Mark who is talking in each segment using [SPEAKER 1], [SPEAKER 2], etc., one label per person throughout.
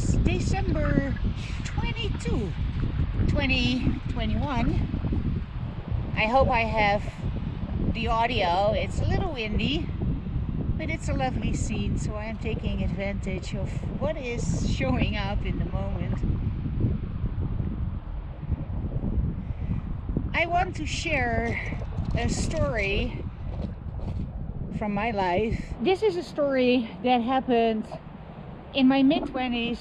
[SPEAKER 1] is December 22, 2021. I hope I have the audio. It's a little windy, but it's a lovely scene, so I am taking advantage of what is showing up in the moment. I want to share a story from my life. This is a story that happened in my mid-20s.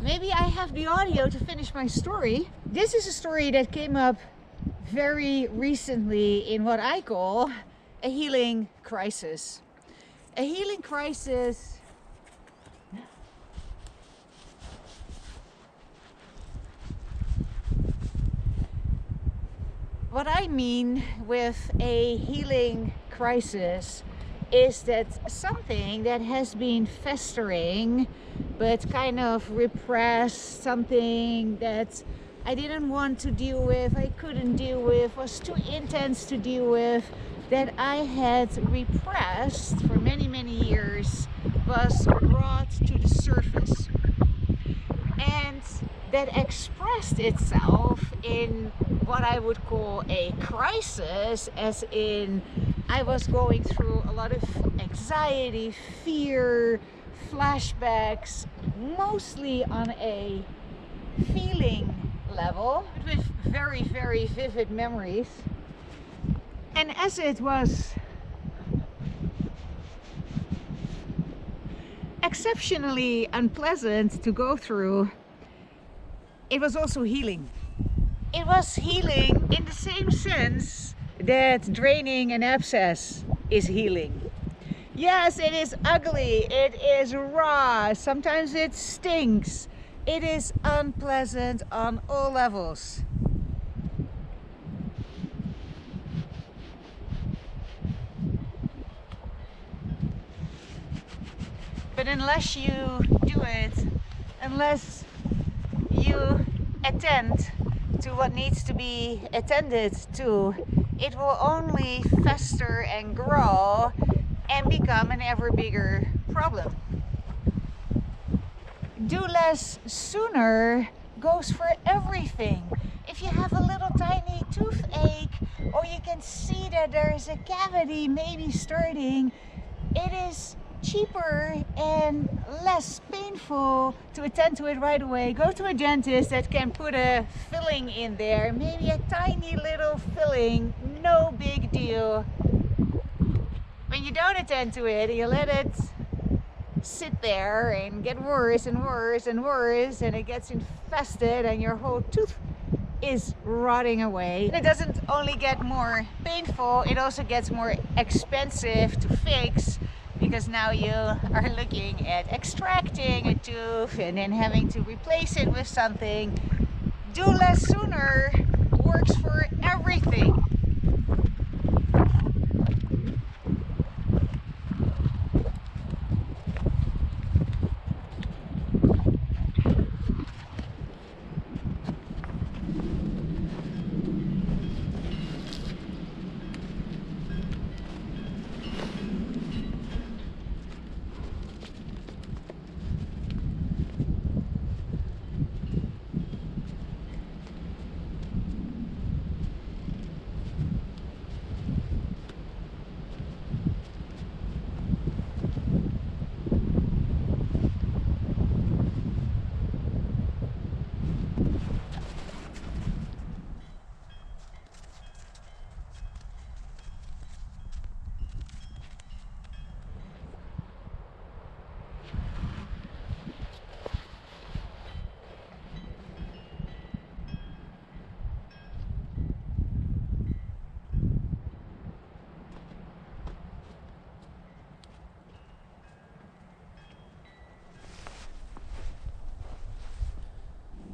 [SPEAKER 1] Maybe I have the audio to finish my story. This is a story that came up very recently in what I call a healing crisis. A healing crisis what I mean with a healing crisis is that something that has been festering but kind of repressed, something that I didn't want to deal with, I couldn't deal with, was too intense to deal with, that I had repressed for many years, was brought to the surface. And that expressed itself in what I would call a crisis, as in I was going through a lot of anxiety, fear, flashbacks, mostly on a feeling level, with very, very vivid memories. And as it was exceptionally unpleasant to go through, it was also healing. It was healing in the same sense that draining an abscess is healing. Yes, it is ugly, it is raw, sometimes it stinks, it is unpleasant on all levels. But unless you do it, unless you attend to what needs to be attended to, it will only fester and grow and become an ever bigger problem. Do less sooner goes for everything. If you have a little tiny toothache, or you can see that there is a cavity maybe starting, it is cheaper and less painful to attend to it right away. Go to a dentist that can put a filling in there, maybe a tiny little filling, no big deal. When you don't attend to it, you let it sit there and get worse and worse and worse, and it gets infested and your whole tooth is rotting away. And it doesn't only get more painful, it also gets more expensive to fix, because now you are looking at extracting a tooth and then having to replace it with something. Do less sooner works for everything.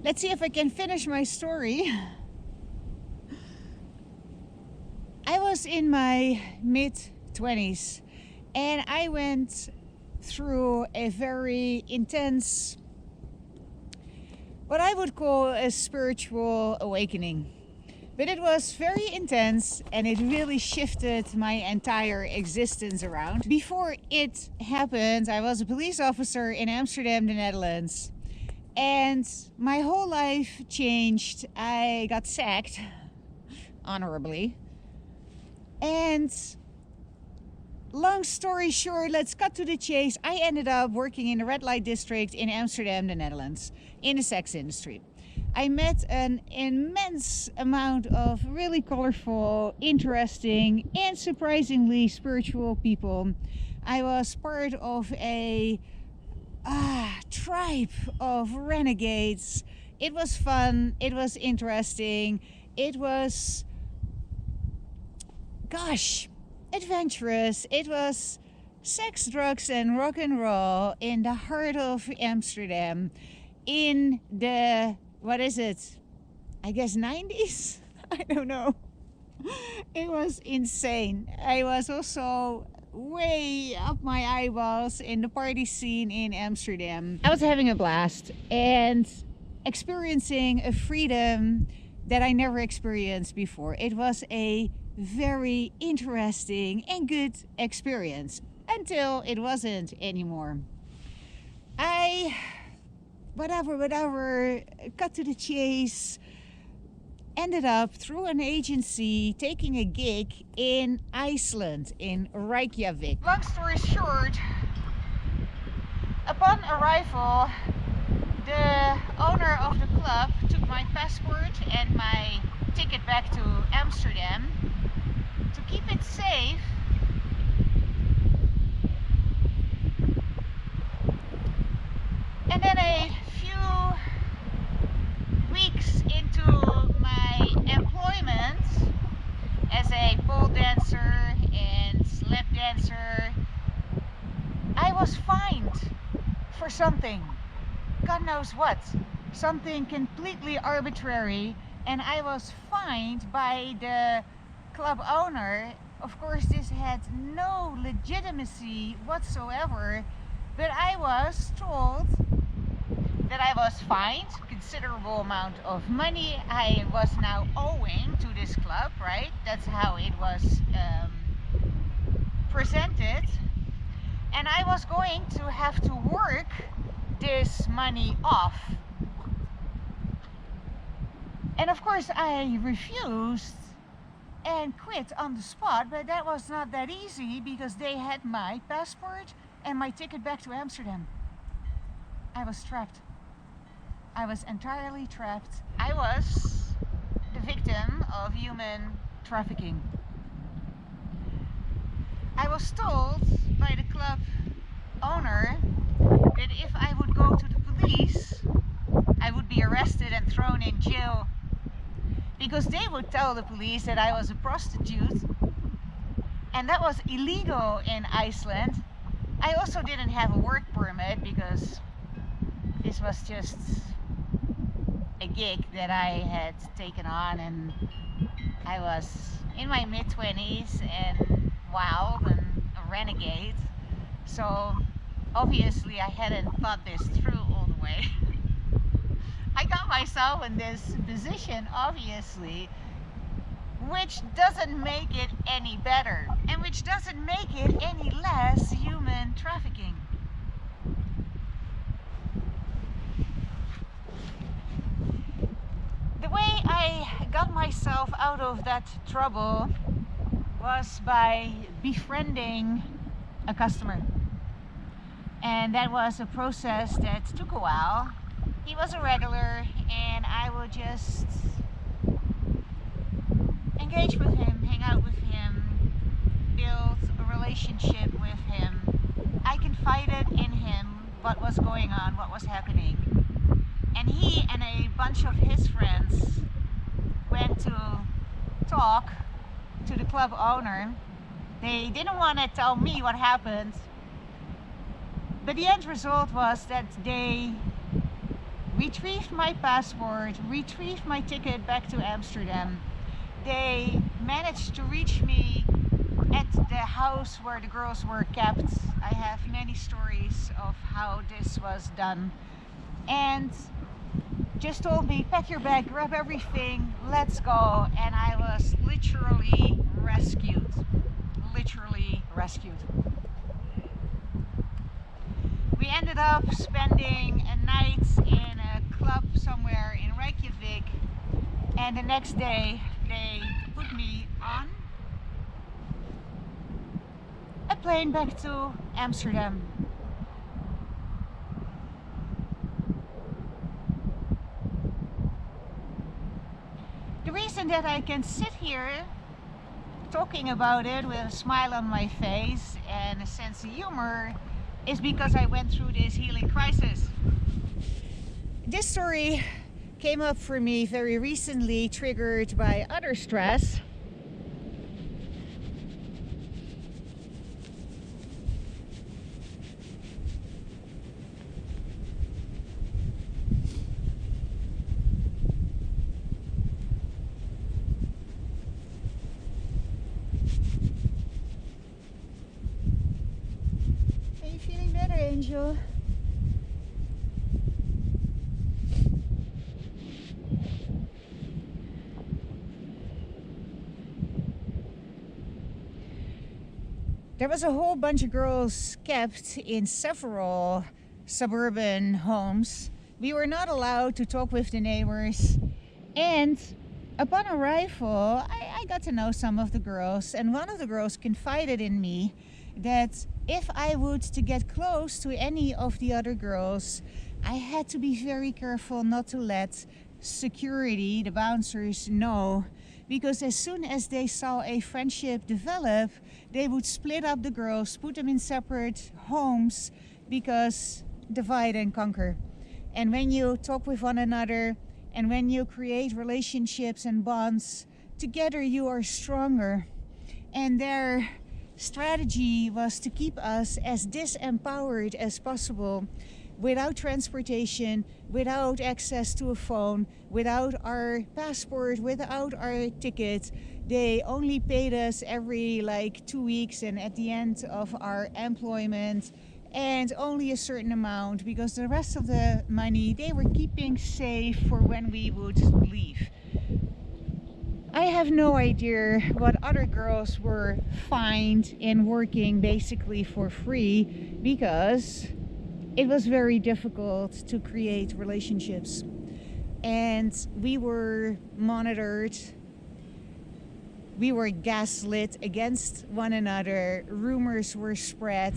[SPEAKER 1] Let's see if I can finish my story. I was in my mid-20s and I went through a very intense, what I would call a spiritual awakening. But it was very intense and it really shifted my entire existence around. Before it happened, I was a police officer in Amsterdam, the Netherlands. And my whole life changed. I got sacked, honorably. And long story short, let's cut to the chase. I ended up working in the red light district in Amsterdam, the Netherlands, in the sex industry. I met an immense amount of really colorful, interesting, and surprisingly spiritual people. I was part of a tribe of renegades. It was fun, it was interesting, it was, gosh, adventurous. It was sex, drugs and rock and roll in the heart of Amsterdam in the, what is it, I guess 90s? I don't know. It was insane. I was also way up my eyeballs in the party scene in Amsterdam. I was having a blast and experiencing a freedom that I never experienced before. It was a very interesting and good experience until it wasn't anymore. I whatever, cut to the chase. Ended up through an agency taking a gig in Iceland, in Reykjavik. Long story short, upon arrival, the owner of the club took my passport and my ticket back to Amsterdam. To keep it safe, and then a few weeks into my employment as a pole dancer and lap dancer, I was fined for something. God knows what. Something completely arbitrary, and I was fined by the club owner. Of course, this had no legitimacy whatsoever, but I was told that I was fined a considerable amount of money I was now owing to this club, right? That's how it was presented. And I was going to have to work this money off. And of course I refused and quit on the spot, but that was not that easy because they had my passport and my ticket back to Amsterdam. I was trapped. I was entirely trapped. I was the victim of human trafficking. I was told by the club owner that if I would go to the police, I would be arrested and thrown in jail, because they would tell the police that I was a prostitute, and that was illegal in Iceland. I also didn't have a work permit because this was just a gig that I had taken on, and I was in my mid-20s and wild and a renegade, so obviously I hadn't thought this through all the way. I got myself in this position, obviously, which doesn't make it any better, and which doesn't make it any less human trafficking. The way I got myself out of that trouble was by befriending a customer. And that was a process that took a while. He was a regular, and I would just engage with him, hang out with him, build a relationship with him. I confided in him what was going on, what was happening. And he and a bunch of his friends went to talk to the club owner. They didn't want to tell me what happened, but the end result was that they retrieved my passport, retrieved my ticket back to Amsterdam. They managed to reach me at the house where the girls were kept. I have many stories of how this was done. And just told me, pack your bag, grab everything, let's go. And I was literally rescued. Literally rescued. We ended up spending a night in a club somewhere in Reykjavik, and the next day they put me on a plane back to Amsterdam. The reason that I can sit here talking about it with a smile on my face and a sense of humor is because I went through this healing crisis. This story came up for me very recently, triggered by other stress. Are you feeling better, Angel? There was a whole bunch of girls kept in several suburban homes We were not allowed to talk with the neighbors. And upon arrival, I got to know some of the girls, and one of the girls confided in me that if I would to get close to any of the other girls, I had to be very careful not to let security, the bouncers, know, because as soon as they saw a friendship develop, they would split up the girls, put them in separate homes, because divide and conquer. And when you talk with one another, and when you create relationships and bonds, together you are stronger. And their strategy was to keep us as disempowered as possible, without transportation, without access to a phone, without our passport, without our ticket. They only paid us every 2 weeks and at the end of our employment, and only a certain amount, because the rest of the money they were keeping safe for when we would leave. I have no idea what other girls were fined in working basically for free, because it was very difficult to create relationships. And we were monitored. We were gaslit against one another. Rumors were spread.